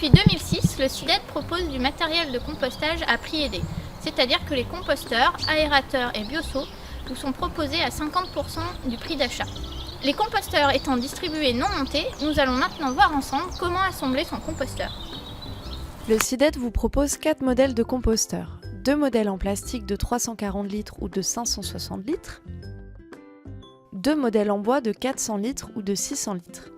Depuis 2006, le CIDED propose du matériel de compostage à prix aidé, c'est-à-dire que les composteurs, aérateurs et bioseaux vous sont proposés à 50% du prix d'achat. Les composteurs étant distribués non montés, nous allons maintenant voir ensemble comment assembler son composteur. Le CIDED vous propose 4 modèles de composteurs. 2 modèles en plastique de 340 litres ou de 560 litres. 2 modèles en bois de 400 litres ou de 600 litres.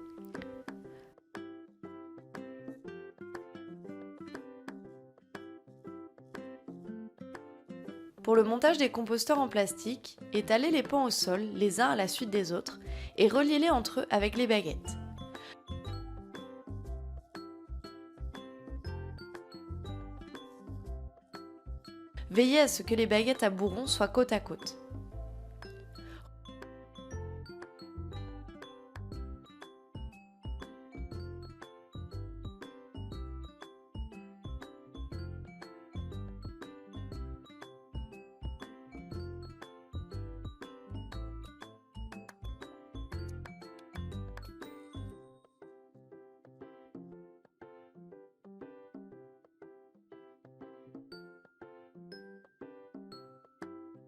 Pour le montage des composteurs en plastique, étalez les pans au sol, les uns à la suite des autres, et reliez-les entre eux avec les baguettes. Veillez à ce que les baguettes à bourron soient côte à côte.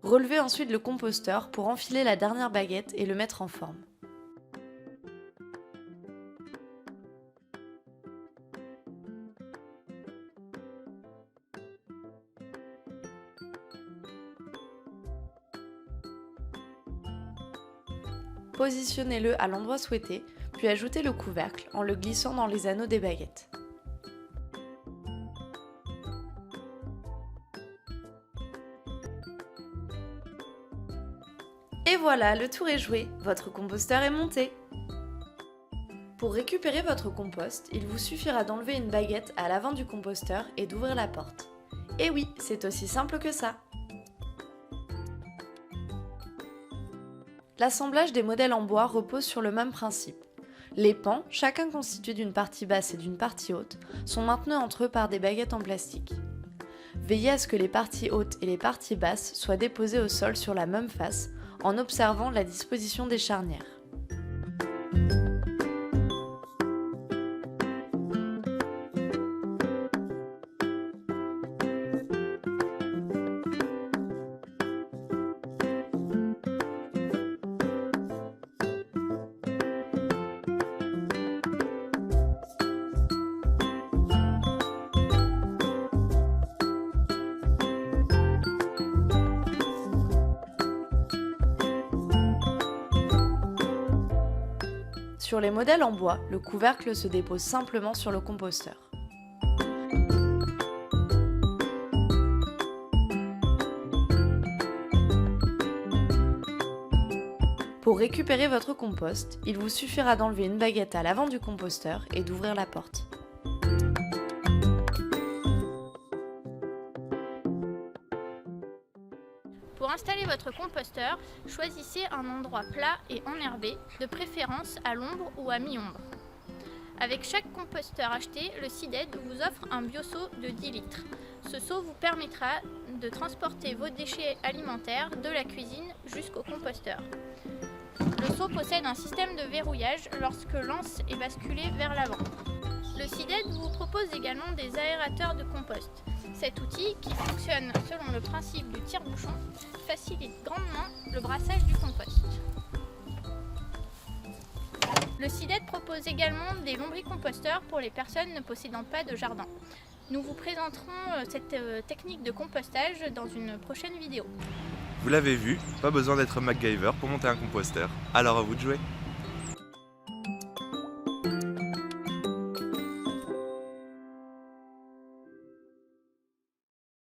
Relevez ensuite le composteur pour enfiler la dernière baguette et le mettre en forme. Positionnez-le à l'endroit souhaité, puis ajoutez le couvercle en le glissant dans les anneaux des baguettes. Et voilà, le tour est joué, votre composteur est monté. Pour récupérer votre compost, il vous suffira d'enlever une baguette à l'avant du composteur et d'ouvrir la porte. Et oui, c'est aussi simple que ça. L'assemblage des modèles en bois repose sur le même principe. Les pans, chacun constitué d'une partie basse et d'une partie haute, sont maintenus entre eux par des baguettes en plastique. Veillez à ce que les parties hautes et les parties basses soient déposées au sol sur la même face, en observant la disposition des charnières. Sur les modèles en bois, le couvercle se dépose simplement sur le composteur. Pour récupérer votre compost, il vous suffira d'enlever une baguette à l'avant du composteur et d'ouvrir la porte. Pour installer votre composteur, choisissez un endroit plat et enherbé, de préférence à l'ombre ou à mi-ombre. Avec chaque composteur acheté, le CIDED vous offre un bioseau de 10 litres. Ce seau vous permettra de transporter vos déchets alimentaires de la cuisine jusqu'au composteur. Le seau possède un système de verrouillage lorsque l'anse est basculée vers l'avant. Le CIDED vous propose également des aérateurs de compost. Cet outil, qui fonctionne selon le principe du tire-bouchon, facilite grandement le brassage du compost. Le CIDED propose également des lombricomposteurs pour les personnes ne possédant pas de jardin. Nous vous présenterons cette technique de compostage dans une prochaine vidéo. Vous l'avez vu, pas besoin d'être MacGyver pour monter un composteur, alors à vous de jouer.